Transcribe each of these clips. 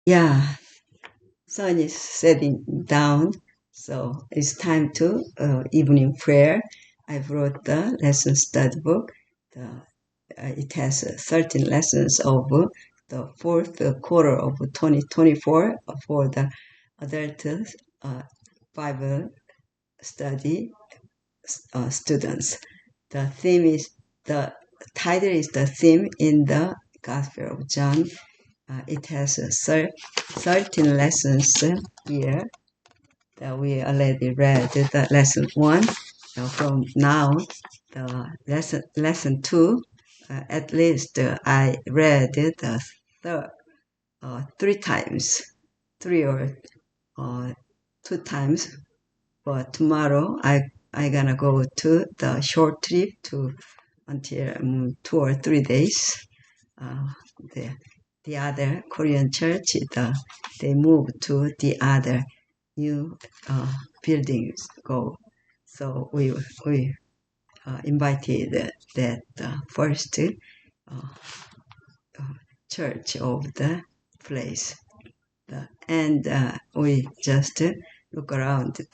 Yeah, sun is setting down, so it's time to evening prayer. I wrote the lesson study book. It has 13 lessons of the fourth quarter of 2024 for the adult Bible study students. The theme is the title is the theme in the Gospel of John. It has 13 lessons here that we already read. The lesson one. From now, the lesson two. At least I read it three times, three or uh, two times. But tomorrow I gonna go to the short trip to until 2 or 3 days. Uh, the the other Korean church, they moved to the other new buildings. Go, so we invited that first uh, church of the place, and we just look around to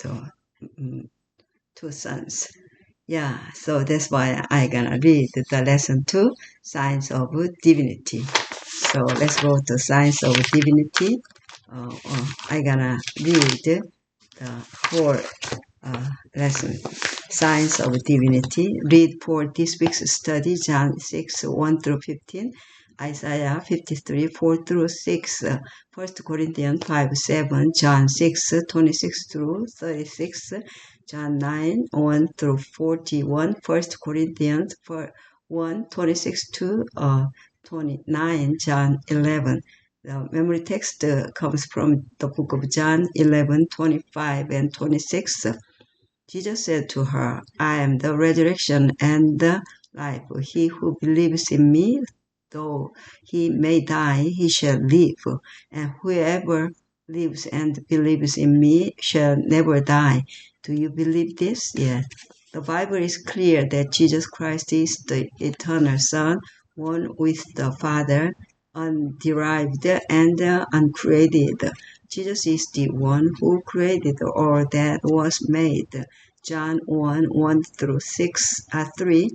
two sons. Yeah, so that's why I gonna read the lesson two, Science of Divinity. So let's go to Science of Divinity. I gonna read the four lesson, Science of Divinity. Read for this week's study, John 6, 1 through 15, Isaiah 53, 4 through 6, 1 Corinthians 5, 7, John 6, 26 through 36, John 9, 1 through 41, 1 Corinthians 1, 26 to 29, John 11. The memory text comes from the book of John 11, 25 and 26. Jesus said to her, I am the resurrection and the life. He who believes in me, though he may die, he shall live. And whoever lives and believes in me shall never die. Do you believe this? Yes. The Bible is clear that Jesus Christ is the eternal Son, one with the Father, underived and uncreated. Jesus is the one who created all that was made. John 1, 1 through 3.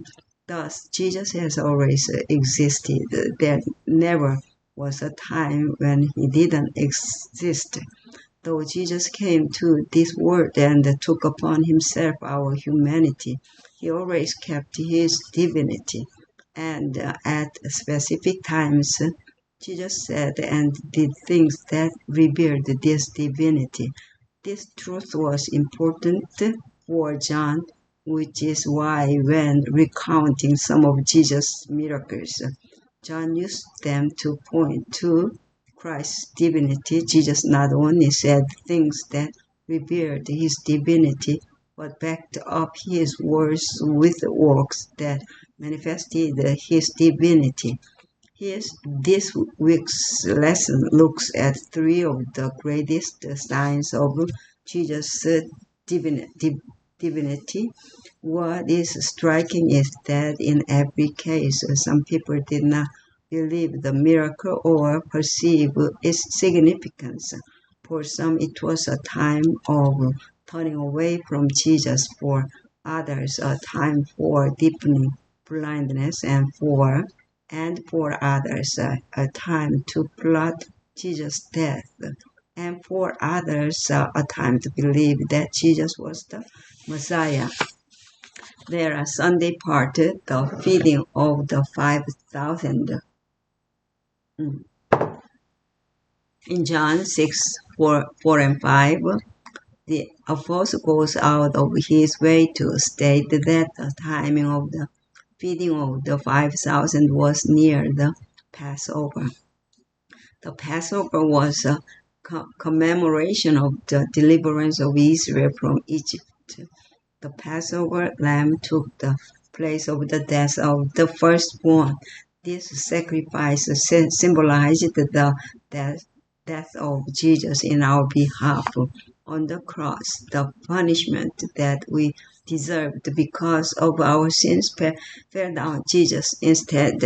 Thus, Jesus has always existed. There never was a time when he didn't exist. Though Jesus came to this world and took upon himself our humanity, he always kept his divinity. And at specific times, Jesus said and did things that revealed this divinity. This truth was important for John, which is why when recounting some of Jesus' miracles, John used them to point to Christ's divinity. Jesus not only said things that revealed his divinity, but backed up his words with works that manifested his divinity. This week's lesson looks at three of the greatest signs of Jesus' divinity. What is striking is that in every case, some people did not believe the miracle or perceive its significance. For some, it was a time of turning away from Jesus. For others, a time for deepening blindness, and for others, a time to plot Jesus' death, and for others, a time to believe that Jesus was the Messiah. There are Sunday part, the feeding of the 5,000. In John 6, 4 and 5, the apostle goes out of his way to state that the timing of the feeding of the 5,000 was near the Passover. The Passover was a commemoration of the deliverance of Israel from Egypt. The Passover lamb took the place of the death of the firstborn. This sacrifice symbolized the death of Jesus in our behalf on the cross. The punishment that we deserved because of our sins fell down Jesus. Instead,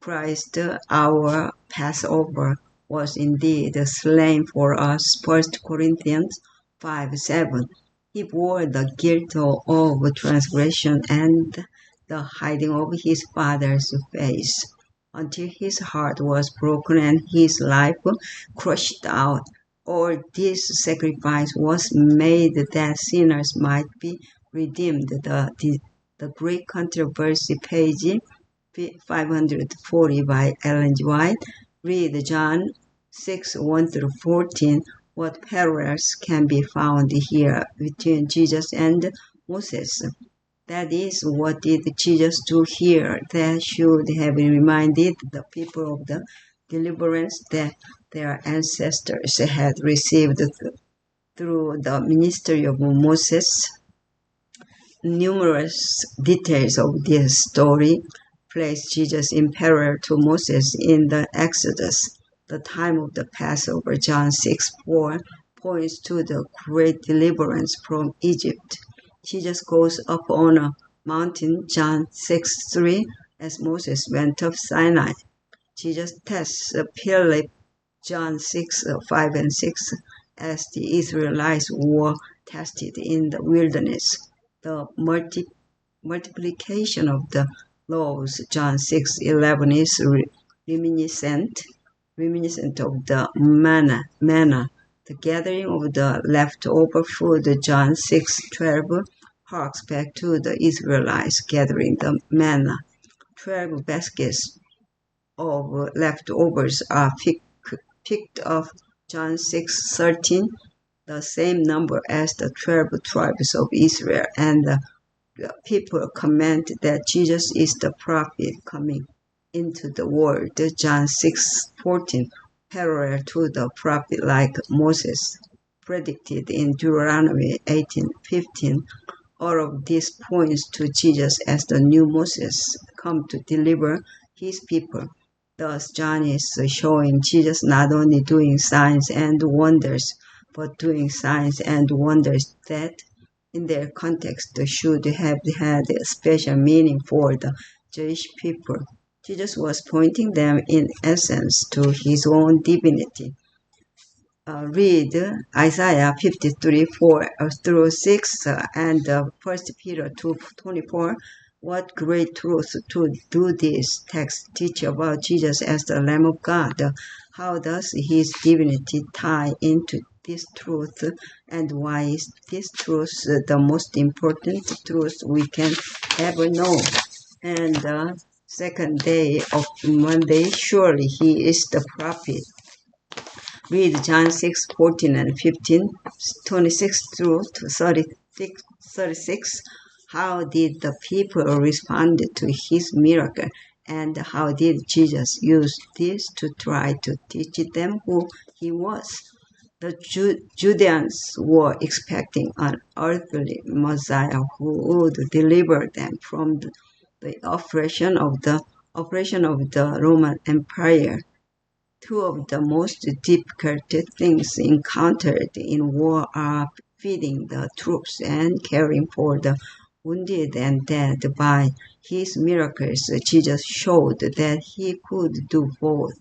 Christ, our Passover, was indeed slain for us. 1 Corinthians 5:7. He bore the guilt of transgression and the hiding of his Father's face, until his heart was broken and his life crushed out. All this sacrifice was made that sinners might be redeemed. The Great Controversy, page 540 by Ellen G. White. Read John 6:1-14. What parallels can be found here between Jesus and Moses? That is, what did Jesus do here that should have reminded the people of the deliverance that their ancestors had received through the ministry of Moses? Numerous details of this story place Jesus in parallel to Moses in the Exodus. The time of the Passover, John 6:4, points to the great deliverance from Egypt. Jesus goes up on a mountain, John 6:3, as Moses went up Sinai. Jesus tests Philip, John 6:5 and 6, as the Israelites were tested in the wilderness. The multiplication of the laws, John 6:11, is reminiscent of the manna. The gathering of the leftover food, John 6:12, harks back to the Israelites gathering the manna. 12 baskets of leftovers are picked up, John 6:13, the same number as the 12 tribes of Israel, and the people comment that Jesus is the prophet coming into the world, John 6:14, parallel to the prophet like Moses predicted in Deuteronomy 18:15. All of this points to Jesus as the new Moses come to deliver his people. Thus, John is showing Jesus not only doing signs and wonders, but doing signs and wonders that, in their context, should have had a special meaning for the Jewish people. Jesus was pointing them, in essence, to his own divinity. Read Isaiah 53:4-6 and 1 Peter 2:24. What great truth to do this text teach about Jesus as the Lamb of God. How does his divinity tie into this truth, and why is this truth the most important truth we can ever know? And the second day of Monday, surely he is the prophet. Read John 6:14 and 15, 26-36. How did the people respond to his miracle, and how did Jesus use this to try to teach them who he was? The Judeans were expecting an earthly Messiah who would deliver them from the oppression of the Roman Empire. Two of the most difficult things encountered in war are feeding the troops and caring for the wounded and dead. By his miracles, Jesus showed that he could do both.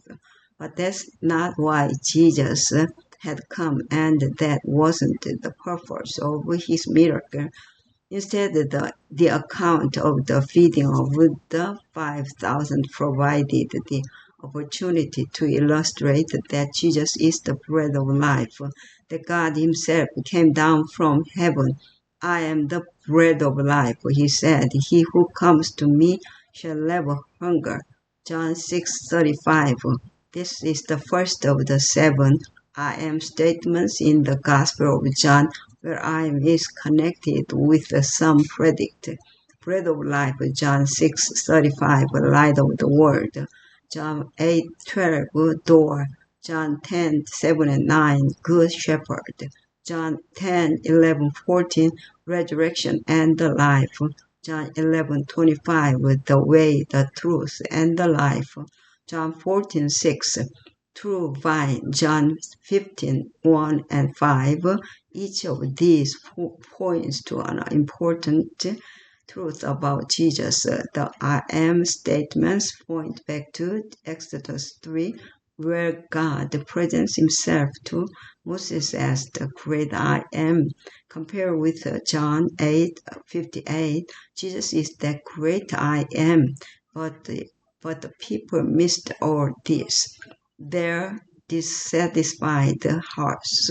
But that's not why Jesus had come, and that wasn't the purpose of his miracle. Instead, the account of the feeding of the 5,000 provided the opportunity to illustrate that Jesus is the bread of life, that God himself came down from heaven. I am the bread of life, he said. He who comes to me shall never hunger. John 6:35. This is the first of the 7 I am statements in the Gospel of John, where I am is connected with some predict. Bread of life, John 6:35, light of the world. John 8:12, door. John 10:7 and 9, good shepherd. John 10:11-14, resurrection and the life. John 11:25, the way, the truth, and the life. John 14:6, true vine. John 15:1 and 5. Each of these points to an important truth about Jesus. The I am statements point back to Exodus 3, where God presents himself to Moses as the great I am. Compared with John 8:58, Jesus is that great I am, but the people missed all this. Their dissatisfied hearts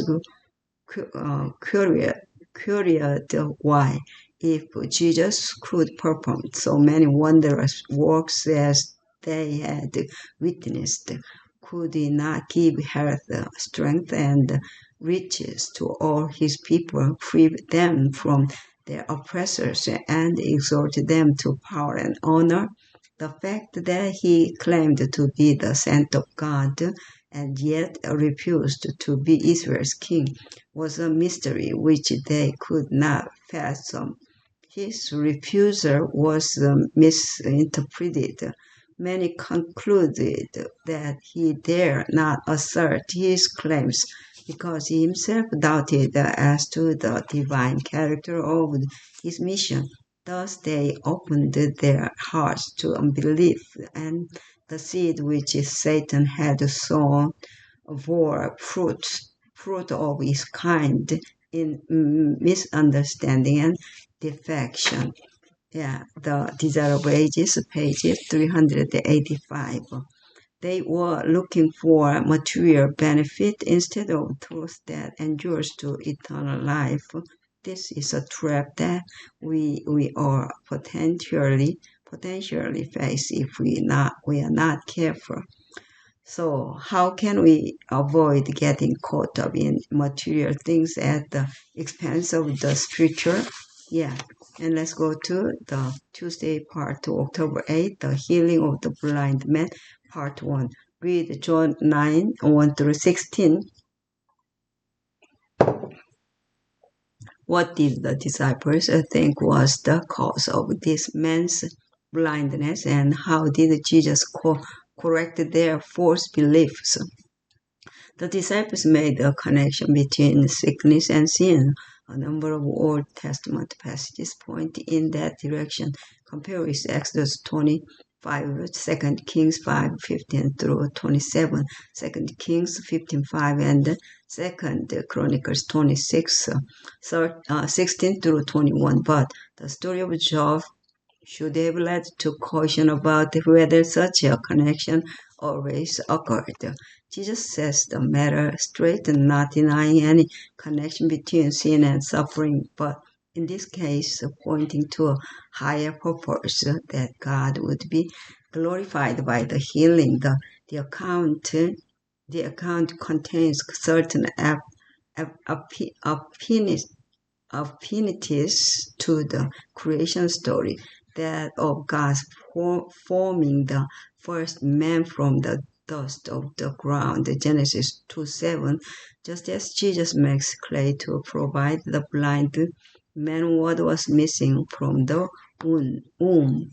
curious why, if Jesus could perform so many wondrous works as they had witnessed, could he not give health, strength, and riches to all his people, free them from their oppressors, and exalt them to power and honor? The fact that he claimed to be the Son of God and yet refused to be Israel's king was a mystery which they could not fathom. His refusal was misinterpreted. Many concluded that he dared not assert his claims because he himself doubted as to the divine character of his mission. Thus they opened their hearts to unbelief, and the seed which Satan had sown bore fruit of its kind in misunderstanding and defection. Yeah, the Desire of Ages, page 385. They were looking for material benefit instead of truth that endures to eternal life. This is a trap that we are potentially face if we are not careful. So how can we avoid getting caught up in material things at the expense of the spiritual? Yeah. And let's go to the Tuesday part 2, October 8th, the healing of the blind man, part 1. Read John 9, 1 through 16. What did the disciples think was the cause of this man's blindness, and how did Jesus correct their false beliefs? The disciples made a connection between sickness and sin. A number of Old Testament passages point in that direction. Compare with Exodus 25, 2 Kings 5:15 through 27, 2 Kings 15:5, and 2 Chronicles 26, 16 through 21. But the story of Job should have led to caution about whether such a connection always occurred. Jesus says the matter straight and not denying any connection between sin and suffering, but in this case pointing to a higher purpose that God would be glorified by the healing. The account contains certain affinities to the creation story, that of God's forming the first man from the dust of the ground, Genesis 2:7, just as Jesus makes clay to provide the blind man what was missing from the womb.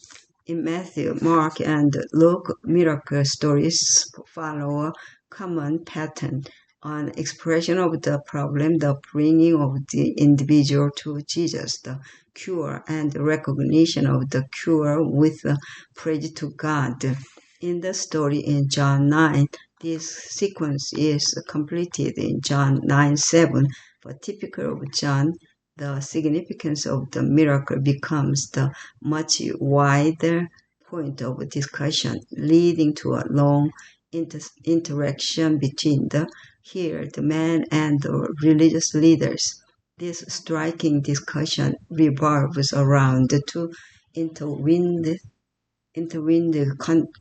In Matthew, Mark, and Luke, miracle stories follow a common pattern. An expression of the problem, the bringing of the individual to Jesus, the cure and recognition of the cure with praise to God. In the story in John 9, this sequence is completed in John 9:7. But typical of John, the significance of the miracle becomes the much wider point of discussion, leading to a long interaction between the healed man and the religious leaders. This striking discussion revolves around the two intertwined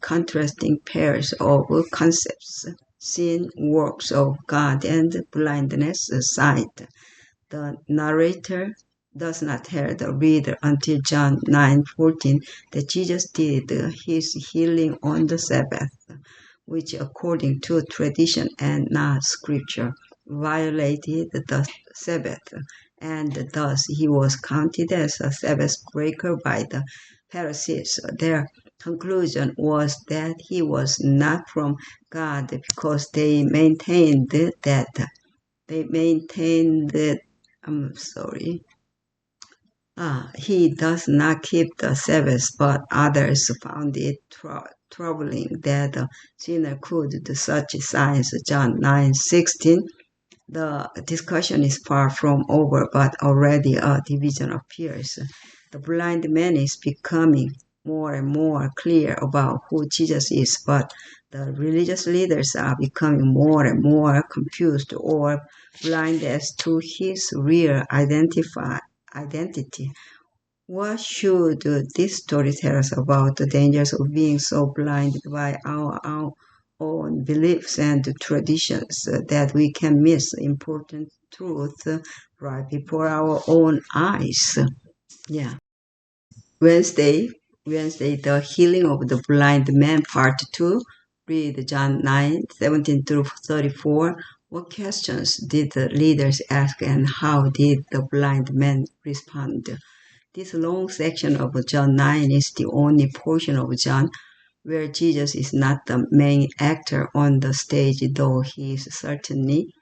contrasting pairs of concepts: sin, works of God, and blindness, sight. The narrator does not tell the reader until John 9:14 that Jesus did his healing on the Sabbath, which according to tradition and not scripture violated the Sabbath, and thus he was counted as a Sabbath breaker by the Pharisees. Their conclusion was that he was not from God because they maintained that he does not keep the Sabbath, but others found it troubling that a sinner could do such signs. John 9:16. The discussion is far from over, but already a division appears. The blind man is becoming more and more clear about who Jesus is, but the religious leaders are becoming more and more confused or blind as to his real identity. What should this story tell us about the dangers of being so blinded by our own beliefs and traditions that we can miss important truth right before our own eyes? Yeah. Wednesday, the healing of the blind man, part 2. Read John 9:17 through 34. What questions did the leaders ask and how did the blind man respond? This long section of John 9 is the only portion of John where Jesus is not the main actor on the stage, though he is certainly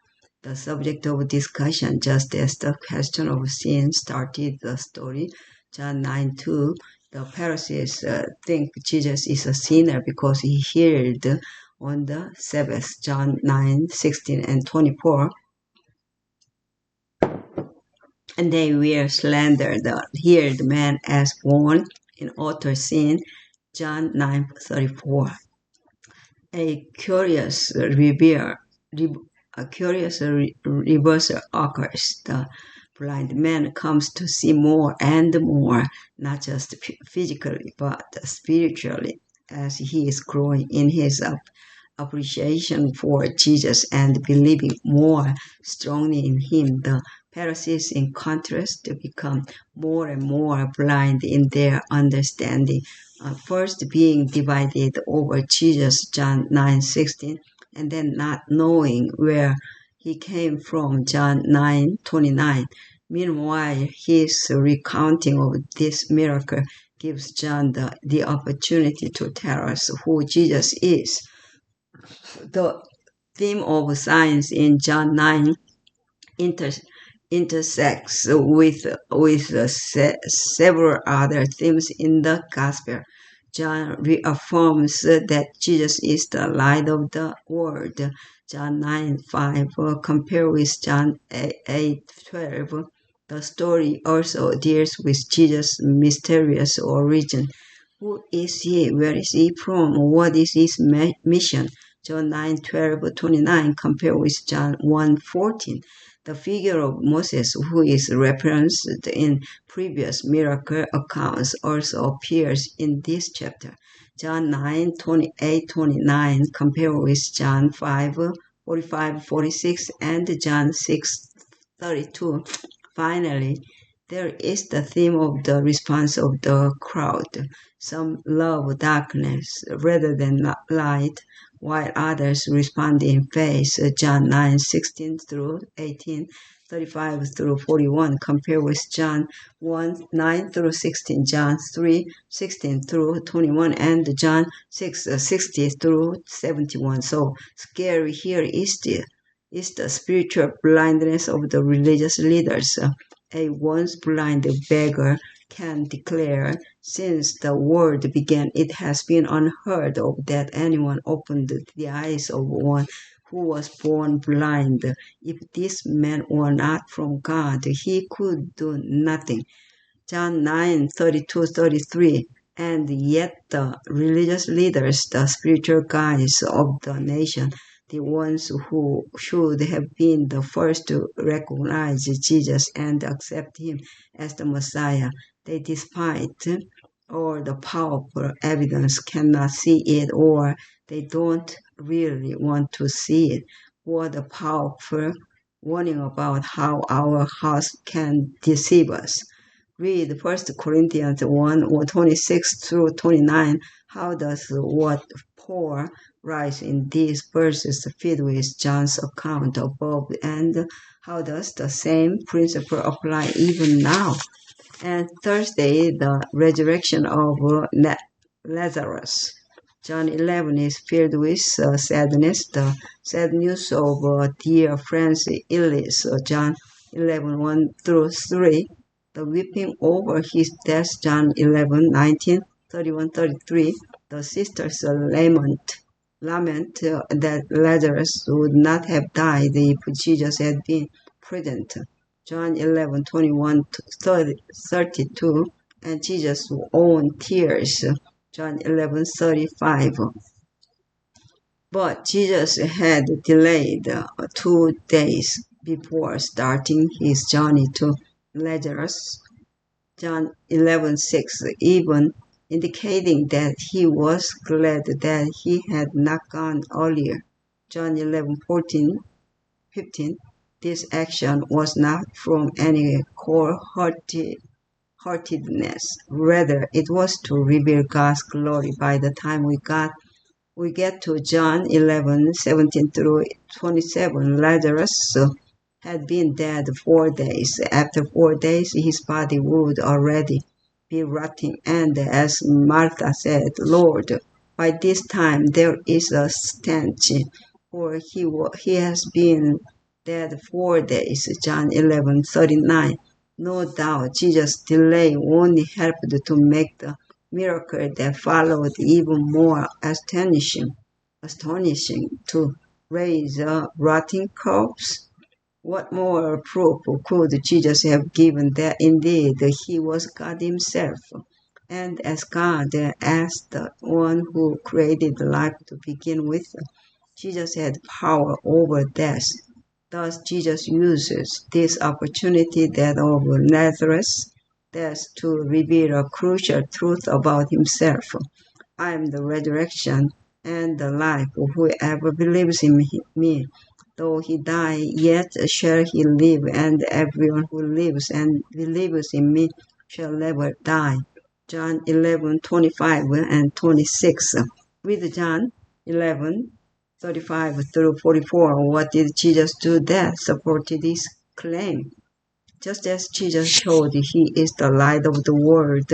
the subject of discussion, just as the question of sin started the story. John 9:2, the Pharisees think Jesus is a sinner because he healed on the Sabbath. John 9:16 and 24. And they will slander the healed man as born in utter sin. John 9:34. A curious reversal occurs. The blind man comes to see more and more, not just physically but spiritually, as he is growing in his appreciation for Jesus and believing more strongly in him. The Pharisees, in contrast, become more and more blind in their understanding, first being divided over Jesus, John 9:16, and then not knowing where he came from, John 9:29. Meanwhile, his recounting of this miracle gives John the opportunity to tell us who Jesus is. The theme of signs in John 9 intersects with several other themes in the Gospel. John reaffirms that Jesus is the light of the world. John 9:5 compared with John 8:12. The story also deals with Jesus' mysterious origin. Who is he? Where is he from? What is his mission? John 9:12-29 compared with John 1:14. The figure of Moses, who is referenced in previous miracle accounts, also appears in this chapter. John 9:28-29 compared with John 5:45-46 and John 6:32. Finally, there is the theme of the response of the crowd. Some love darkness rather than light, while others respond in faith. John 9:16-18, 35-41, compared with John 1:9-16, John 3:16-21, and John 6:60-71. So scary here is the spiritual blindness of the religious leaders. A once blind beggar can declare, since the world began, it has been unheard of that anyone opened the eyes of one who was born blind. If this man were not from God, he could do nothing. John 9:32-33. And yet the religious leaders, the spiritual guides of the nation, the ones who should have been the first to recognize Jesus and accept him as the Messiah, they, despite all the powerful evidence, cannot see it, or they don't really want to see it, or the powerful warning about how our hearts can deceive us. Read 1 Corinthians 1:26-29. How does what Paul writes in these verses fit with John's account above, and how does the same principle apply even now? And Thursday, the resurrection of Lazarus. John 11 is filled with sadness, the sad news of dear friend's illness. John 11:1-3. The weeping over his death, John 11:19, 31-33. the sisters lament that Lazarus would not have died if Jesus had been present. John 11:21-32, and Jesus' own tears. John 11:35. But Jesus had delayed 2 days before starting his journey to Lazarus. John 11:6, even indicating that he was glad that he had not gone earlier. John 11:14-15, this action was not from any cold-heartedness. Rather, it was to reveal God's glory. By the time we get to John 11:17-27, Lazarus had been dead 4 days. After 4 days, his body would already be rotting, and as Martha said, Lord, by this time there is a stench, for he has been dead 4 days. John 11:39. No doubt Jesus' delay only helped to make the miracle that followed even more astonishing to raise a rotting corpse. What more proof could Jesus have given that indeed he was God himself? And as God, as the one who created life to begin with, Jesus had power over death. Thus Jesus uses this opportunity, that of Lazarus' death, to reveal a crucial truth about himself. I am the resurrection and the life. Whoever believes in me, though he die, yet shall he live, and everyone who lives and believes in me shall never die. John 11:25-26. Read John 11:35-44. What did Jesus do that supported his claim? Just as Jesus showed he is the light of the world,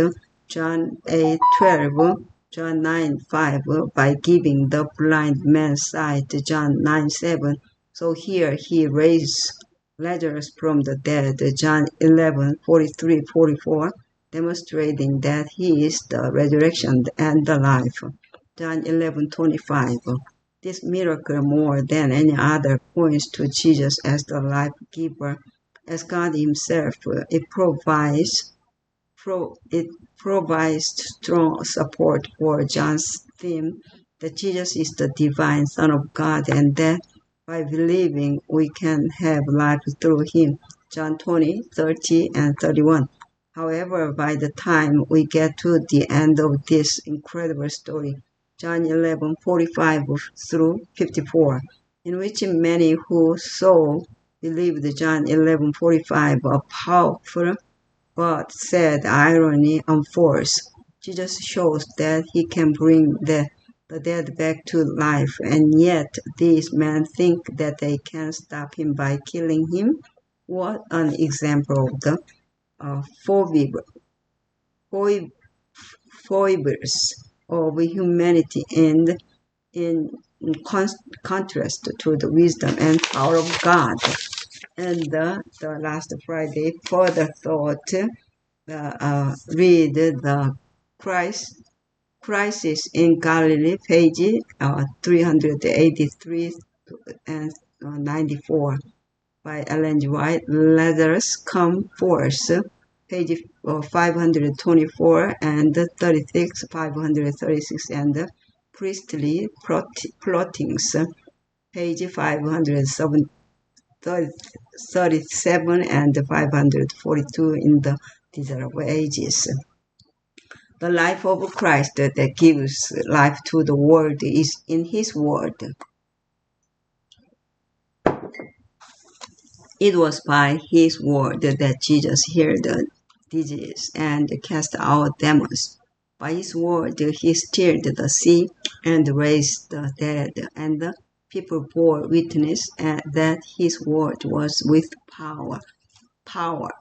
John 8:12, John 9:5, by giving the blind man sight, John 9:7. So here he raised Lazarus from the dead, John 11:43-44, demonstrating that he is the resurrection and the life. John 11:25. This miracle, more than any other, points to Jesus as the life giver, as God himself. It provides strong support for John's theme that Jesus is the divine Son of God, and that by believing we can have life through him. John 20:30-31. However, by the time we get to the end of this incredible story, John 11:45-54, in which many who saw believed, John 11:45, a powerful but sad irony unfolds. Jesus shows that he can bring the dead back to life, and yet these men think that they can stop him by killing him. What an example of the foibles of humanity, and in contrast to the wisdom and power of God. And the last Friday, further thought, read the Crisis in Galilee, page 383 and 94 by Ellen G. White. Lazarus come forth, page 524 and 36, 536, and the priestly plottings, page 537 and 542 in the Desire of Ages. The life of Christ that gives life to the world is in his word. It was by his word that Jesus healed the disease and cast out demons. By his word he stilled the sea and raised the dead, and the people bore witness that his word was with power.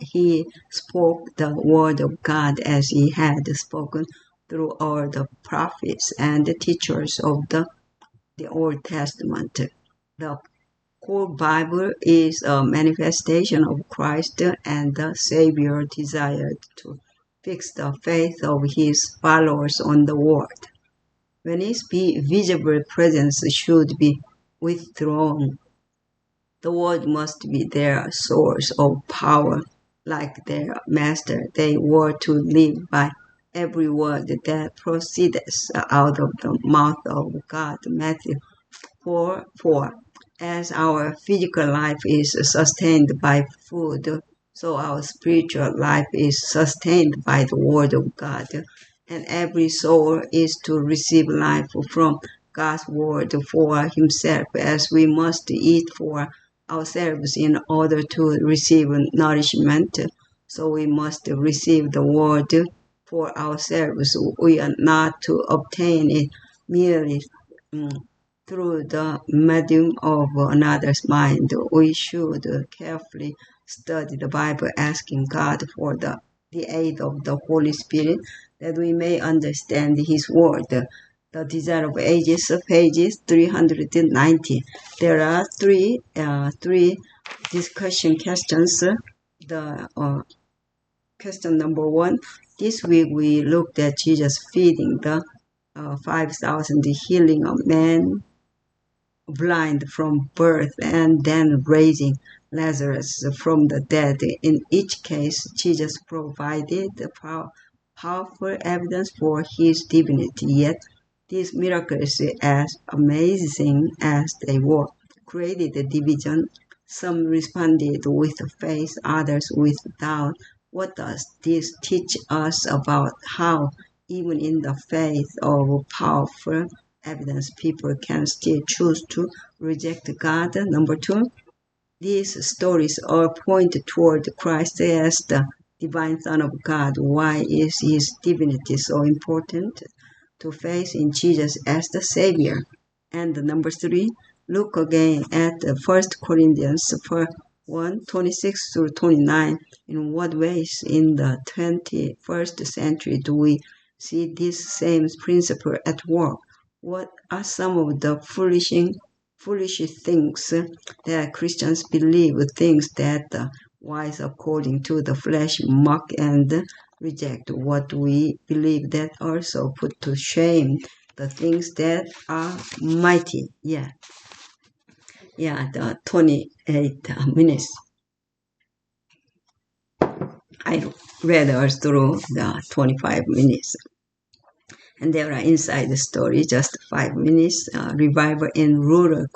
He spoke the word of God as he had spoken through all the prophets and the teachers of the Old Testament. The whole Bible is a manifestation of Christ, and the Savior desired to fix the faith of his followers on the word. when his visible presence should be withdrawn. The word must be their source of power, like their master. They were to live by every word that proceeds out of the mouth of God. Matthew 4:4. As our physical life is sustained by food, so our spiritual life is sustained by the Word of God. And every soul is to receive life from God's Word for himself, as we must eat for ourselves in order to receive nourishment. So we must receive the Word for ourselves. We are not to obtain it merely through the medium of another's mind. We should carefully study the Bible, asking God for the aid of the Holy Spirit, that we may understand His Word. The Desire of Ages, pages 390. There are three discussion questions. The question number 1. This week we looked at Jesus feeding the 5,000, the healing of men blind from birth, and then raising Lazarus from the dead. In each case, Jesus provided powerful evidence for his divinity, yet these miracles, as amazing as they were, created a division. Some responded with faith, others with doubt. What does this teach us about how, even in the face of powerful evidence, people can still choose to reject God? Number 2, these stories all point toward Christ as the divine Son of God. Why is his divinity so important? To faith in Jesus as the Savior. And number 3, look again at 1 Corinthians 1:26 through 29. In what ways in the 21st century do we see this same principle at work? What are some of the foolish things that Christians believe, things that the wise according to the flesh mock and reject? What we believe that also put to shame the things that are mighty. The 28 minutes. I read all through the 25 minutes. And there are inside the story, just 5 minutes, Revival in Rural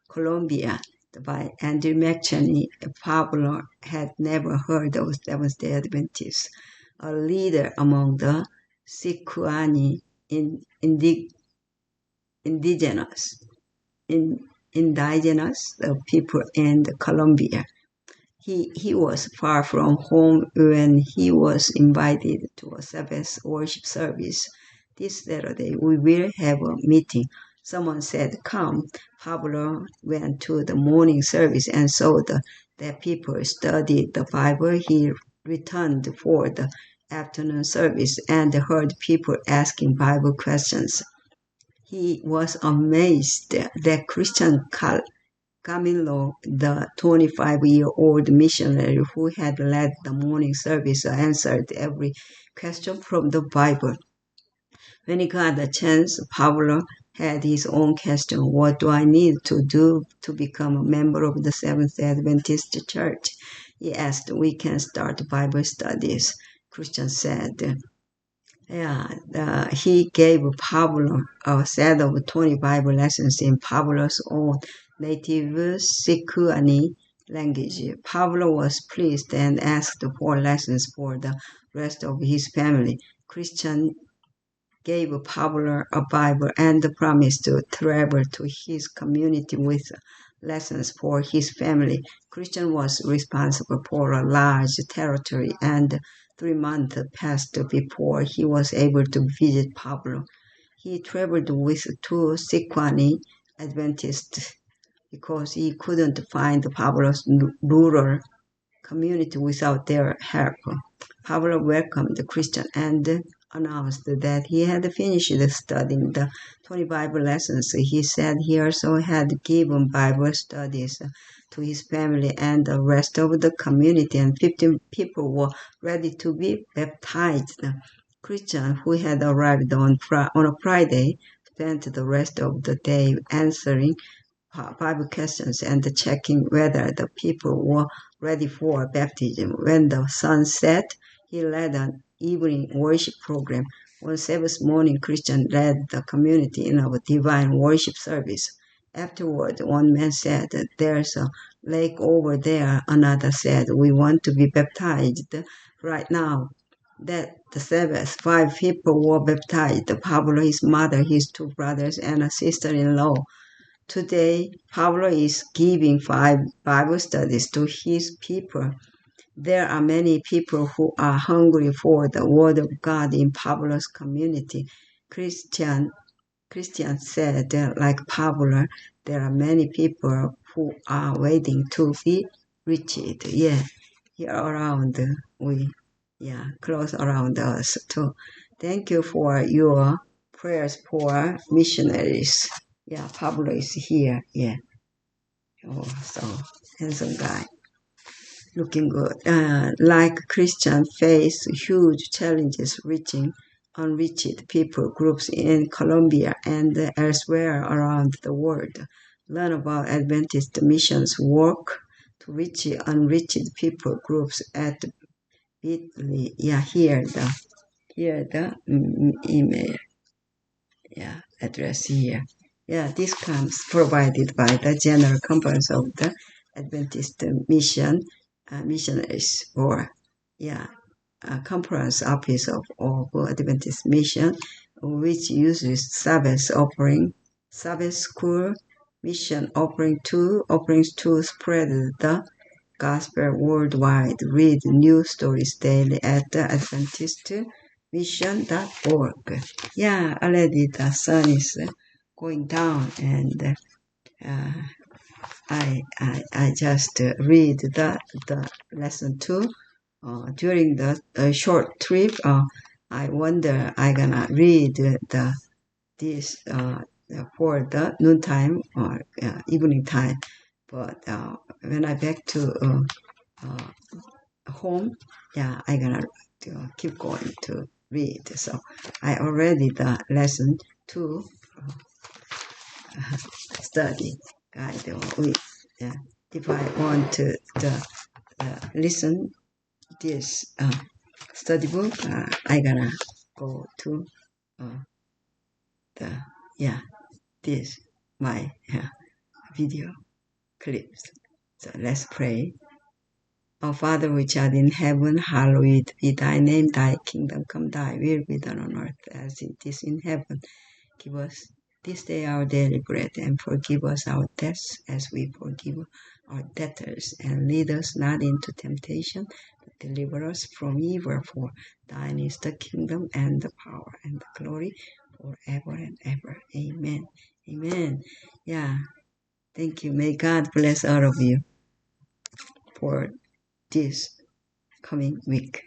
Colombia by Andrew McChesney. Pablo had never heard of Seventh-day Adventists. A leader among the Sicuani indigenous people in Colombia. He was far from home when he was invited to a Sabbath worship service. This Saturday we will have a meeting. Someone said, come. Pablo went to the morning service and saw that people studied the Bible. He returned for the afternoon service and heard people asking Bible questions. He was amazed that Christian Camilo, the 25-year-old missionary who had led the morning service, answered every question from the Bible. When he got the chance, Pablo had his own question. What do I need to do to become a member of the Seventh-day Adventist Church? He asked. We can start Bible studies, Christian said. He gave Pablo a set of 20 Bible lessons in Pablo's own native Sicuani language. Pablo was pleased and asked for lessons for the rest of his family. Christian gave Pablo a Bible and promised to travel to his community with lessons for his family. Christian was responsible for a large territory, and 3 months passed before he was able to visit Pablo. He traveled with 2 Sicuani Adventists because he couldn't find Pablo's rural community without their help. Pablo welcomed Christian and announced that he had finished studying the 20 Bible lessons. He said he also had given Bible studies to his family and the rest of the community, and 15 people were ready to be baptized. Christian, who had arrived on a Friday, spent the rest of the day answering Bible questions and checking whether the people were ready for baptism. When the sun set, he led an evening worship program. One Sabbath morning, Christian led the community in a divine worship service. Afterward, one man said, "There's a lake over there." Another said, "We want to be baptized right now." That the Sabbath, 5 people were baptized: Pablo, his mother, his 2 brothers, and a sister-in-law. Today, Pablo is giving 5 Bible studies to his people. There are many people who are hungry for the Word of God in Pablo's community. Christian said that, like Pablo, there are many people who are waiting to be reached. Yeah, here around, close around us too. Thank you for your prayers for missionaries. Yeah, Pablo is here. Yeah. Oh, so handsome guy. Looking good. Like Christian face huge challenges reaching unreached people groups in Colombia and elsewhere around the world. Learn about Adventist missions work to reach unreached people groups at bit.ly. Yeah, here the email. Yeah, address here. Yeah, this comes provided by the General Conference of the Adventist Missionaries, or Conference Office of Adventist Mission, which uses Sabbath School mission offerings to spread the gospel worldwide. Read news stories daily at the AdventistMission.org. Yeah, already the sun is going down, and I just read the lesson 2 during the short trip. I wonder I gonna read this for the noontime or evening time, but when I back to home, I gonna keep going to read. So I already the lesson 2 study guide with. If I want to listen this study book, I gonna go to this my video clips. So let's pray. Our Father which art in heaven, hallowed be thy name. Thy kingdom come, thy will be done on earth as it is in heaven. Give us this day our daily bread, and forgive us our debts as we forgive our debtors. And lead us not into temptation, but deliver us from evil. For thine is the kingdom and the power and the glory forever and ever. Amen. Amen. Yeah. Thank you. May God bless all of you for this coming week.